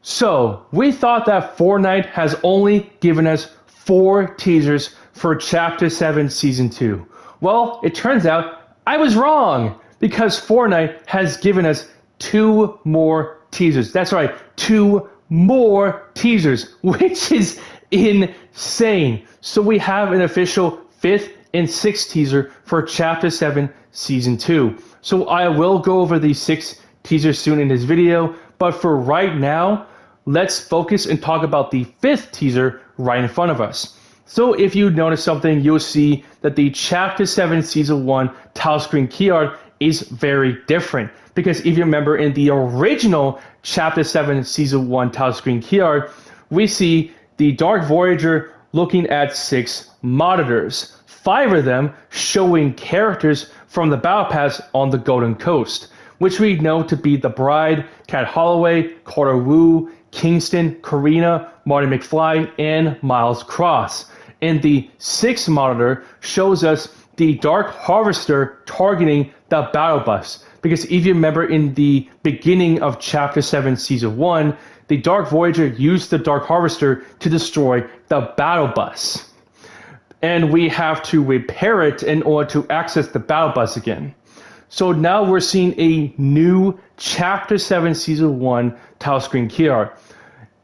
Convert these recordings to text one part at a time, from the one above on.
So, we thought that Fortnite has only given us 4 teasers for Chapter 7 Season 2. Well, it turns out I was wrong because Fortnite has given us 2 more teasers. That's right, 2 more teasers, which is insane. So, we have an official 5th and 6th teaser for Chapter 7 Season 2. So, I will go over the 6 teasers soon in this video, but for right now, let's focus and talk about the 5th teaser right in front of us. So if you notice something, you'll see that the Chapter 7 Season 1 title screen key art is very different. Because if you remember in the original Chapter 7 Season 1 title screen key art, we see the Dark Voyager looking at 6 monitors, 5 of them showing characters from the Battle Pass on the Golden Coast, which we know to be the Bride, Cat Holloway, Carter Wu, Kingston, Karina, Marty McFly, and Miles Cross. And the 6th monitor shows us the Dark Harvester targeting the Battle Bus. Because if you remember in the beginning of Chapter 7 Season 1, the Dark Voyager used the Dark Harvester to destroy the Battle Bus. And we have to repair it in order to access the Battle Bus again. So now we're seeing a new Chapter 7 Season 1 title screen key art.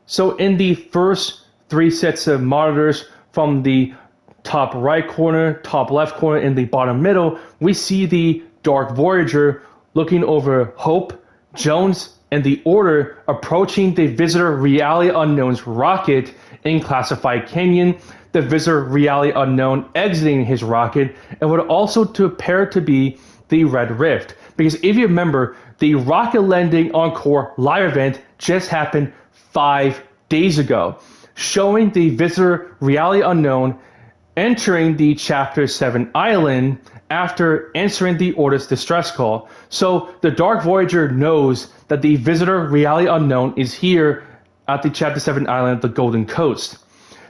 So in the first 3 sets of monitors from the top right corner, top left corner, and the bottom middle, we see the Dark Voyager looking over Hope, Jones, and the Order approaching the Visitor Reality Unknown's rocket in Classified Canyon, the Visitor Reality Unknown exiting his rocket, and would also appear to be the Red Rift. Because if you remember, the rocket landing on Core live event just happened 5 days ago, showing the Visitor Reality Unknown entering the Chapter 7 island after answering the Order's distress call. So the Dark Voyager knows that the Visitor Reality Unknown is here at the Chapter 7 island, the Golden Coast.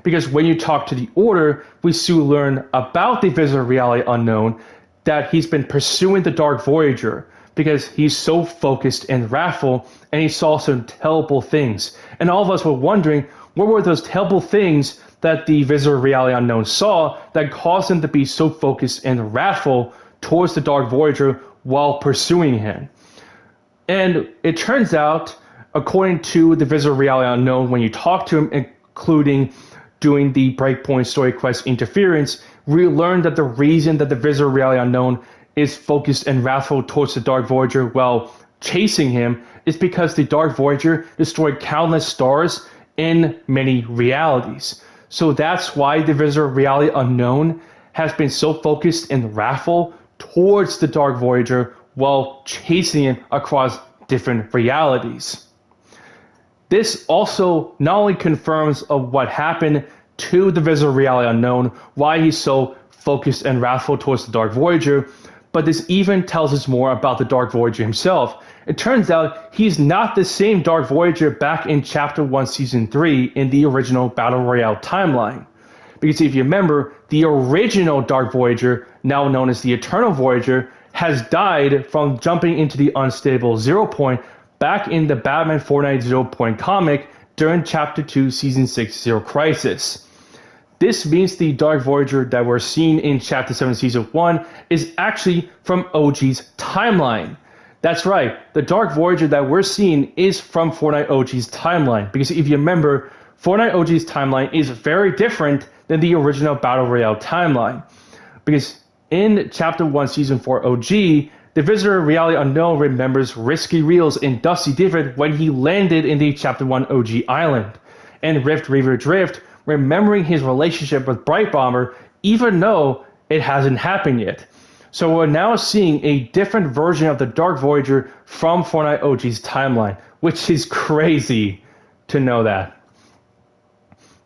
Because when you talk to the Order, we soon learn about the Visitor Reality Unknown, that he's been pursuing the Dark Voyager because he's so focused and wrathful, and he saw some terrible things. And all of us were wondering, what were those terrible things that the Visitor Reality Unknown saw that caused him to be so focused and wrathful towards the Dark Voyager while pursuing him? And it turns out, according to the Visitor Reality Unknown, when you talk to him, including doing the Breakpoint Story Quest Interference, we learned that the reason that the Visitor Reality Unknown is focused and wrathful towards the Dark Voyager while chasing him is because the Dark Voyager destroyed countless stars in many realities. So that's why the Visitor Reality Unknown has been so focused and wrathful towards the Dark Voyager while chasing him across different realities. This also not only confirms of what happened to the Visitor Reality Unknown, why he's so focused and wrathful towards the Dark Voyager, but this even tells us more about the Dark Voyager himself. It turns out he's not the same Dark Voyager back in Chapter 1 Season 3 in the original Battle Royale timeline. Because if you remember, the original Dark Voyager, now known as the Eternal Voyager, has died from jumping into the unstable Zero Point back in the Batman Fortnite Zero Point comic during Chapter 2 Season 6 Zero Crisis. This means the Dark Voyager that we're seeing in Chapter 7 Season 1 is actually from OG's timeline. That's right, the Dark Voyager that we're seeing is from Fortnite OG's timeline. Because if you remember, Fortnite OG's timeline is very different than the original Battle Royale timeline. Because in Chapter 1 Season 4 OG, the Visitor Reality Unknown remembers Risky Reels and Dusty Divot when he landed in the Chapter 1 OG island. And Rift Reaver Drift remembering his relationship with Bright Bomber even though it hasn't happened yet. So we're now seeing a different version of the Dark Voyager from Fortnite OG's timeline, which is crazy to know that.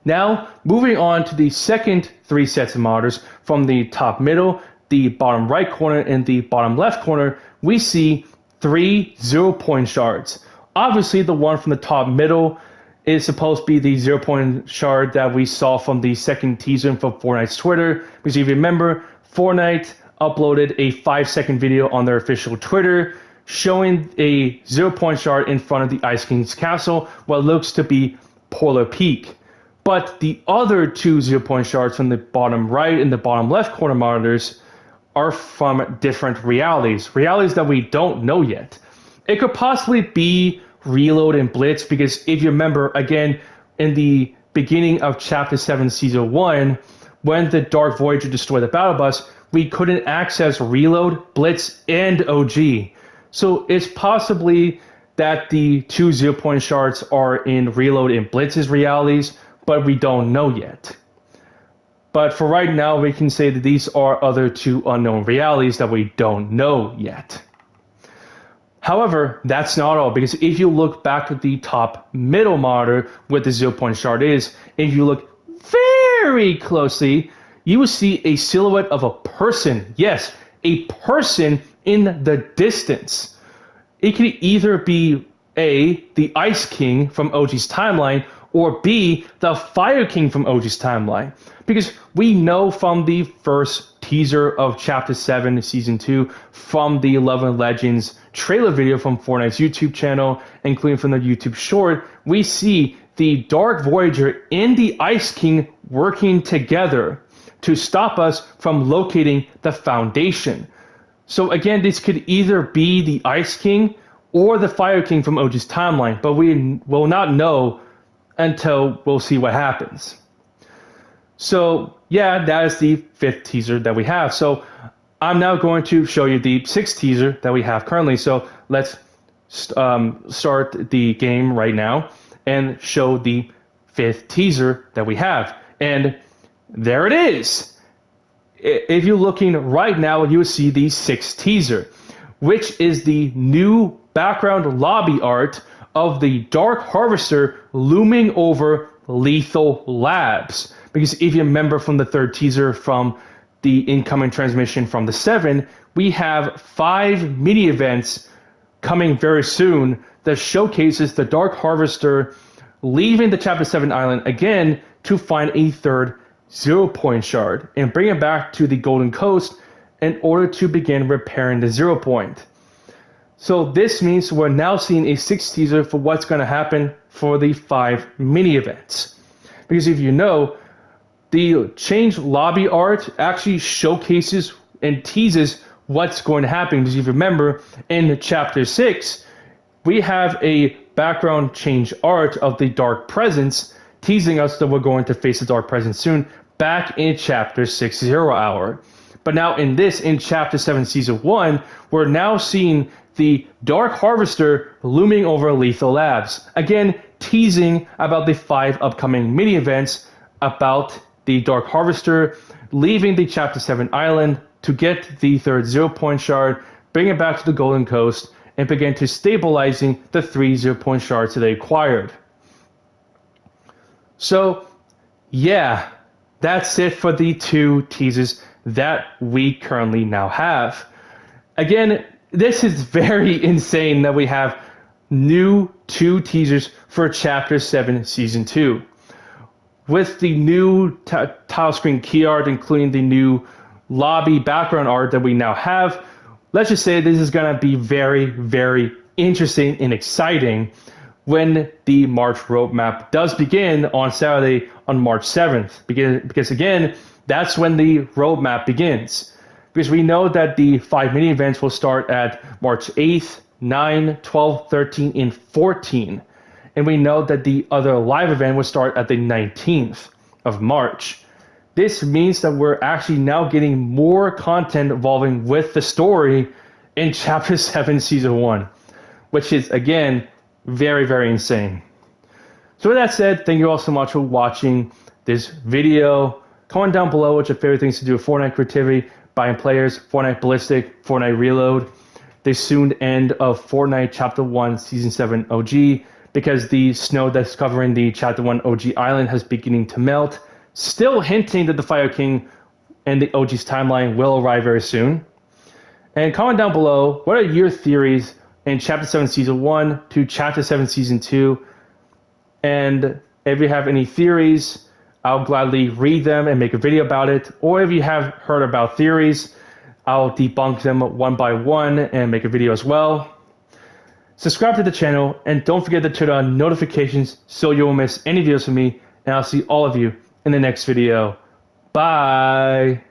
Now, moving on to the second 3 sets of monitors from the top middle, the bottom right corner, and the bottom left corner, we see 3 0-point shards. Obviously, the one from the top middle is supposed to be the 0-point shard that we saw from the second teaser from Fortnite's Twitter. Because if you remember, Fortnite uploaded a 5-second video on their official Twitter showing a 0-point shard in front of the Ice King's castle, what looks to be Polar Peak. But the other two 0-point shards from the bottom right and the bottom left corner monitors are from different realities that we don't know yet. It could possibly be Reload and Blitz, because if you remember, again, in the beginning of Chapter 7, Season 1, when the Dark Voyager destroyed the battle bus, we couldn't access Reload, Blitz, and OG. So it's possibly that the two 0-point shards are in Reload and Blitz's realities, but we don't know yet. But for right now, we can say that these are other two unknown realities that we don't know yet. However, that's not all, because if you look back at the top middle monitor where the 0-point shard is, if you look very closely, you will see a silhouette of a person. Yes, a person in the distance. It could either be A, the Ice King from OG's timeline, or B, the Fire King from OG's timeline. Because we know from the first teaser of Chapter 7, Season 2, from the Love and Legends trailer video from Fortnite's YouTube channel, including from the YouTube short, we see the Dark Voyager and the Ice King working together to stop us from locating the Foundation. So again, this could either be the Ice King or the Fire King from OG's timeline, but we will not know until we'll see what happens. So yeah, that is the 5th teaser that we have. So I'm now going to show you the 6th teaser that we have currently. So let's start the game right now and show the 5th teaser that we have. And there it is. If you're looking right now, you will see the 6th teaser, which is the new background lobby art of the Dark Harvester looming over Lethal Labs. Because if you remember from the 3rd teaser from the incoming transmission from the 7, we have 5 mini events coming very soon that showcases the Dark Harvester leaving the Chapter 7 island again to find a 3rd 0-point shard and bring it back to the Golden Coast in order to begin repairing the 0-point. So this means we're now seeing a 6th teaser for what's going to happen for the 5 mini events. Because if you know, the changed lobby art actually showcases and teases what's going to happen. Because if you remember, in Chapter 6, we have a background change art of the Dark Presence, teasing us that we're going to face the Dark Presence soon, back in Chapter 6 0 Hour. But now in Chapter 7 Season 1, we're now seeing the Dark Harvester looming over Lethal Labs. Again, teasing about the 5 upcoming mini events about the Dark Harvester leaving the Chapter 7 island to get the 3rd 0-point shard, bring it back to the Golden Coast, and begin to stabilizing the 3 0-point shards that they acquired. So, yeah, that's it for the 2 teasers that we currently now have. Again, this is very insane that we have new 2 teasers for Chapter 7 Season 2. With the new tile screen key art, including the new lobby background art that we now have, let's just say this is going to be very, very interesting and exciting when the March roadmap does begin on Saturday on March 7th. Because again, that's when the roadmap begins. Because we know that the 5 mini events will start at March 8th, 9, 12, 13, and 14. And we know that the other live event will start at the 19th of March. This means that we're actually now getting more content evolving with the story in Chapter 7 Season 1, which is, again, very, very insane. So with that said, thank you all so much for watching this video. Comment down below what your favorite things to do with Fortnite creativity, buying players, Fortnite Ballistic, Fortnite Reload, the soon end of Fortnite Chapter 1 Season 7 OG, because the snow that's covering the Chapter 1 OG island has beginning to melt, still hinting that the Fire King and the OG's timeline will arrive very soon. And comment down below, what are your theories in Chapter 7 Season 1 to Chapter 7 Season 2? And if you have any theories, I'll gladly read them and make a video about it. Or if you have heard about theories, I'll debunk them one by one and make a video as well. subscribe to the channel, and don't forget to turn on notifications so you won't miss any videos from me, and I'll see all of you in the next video. Bye!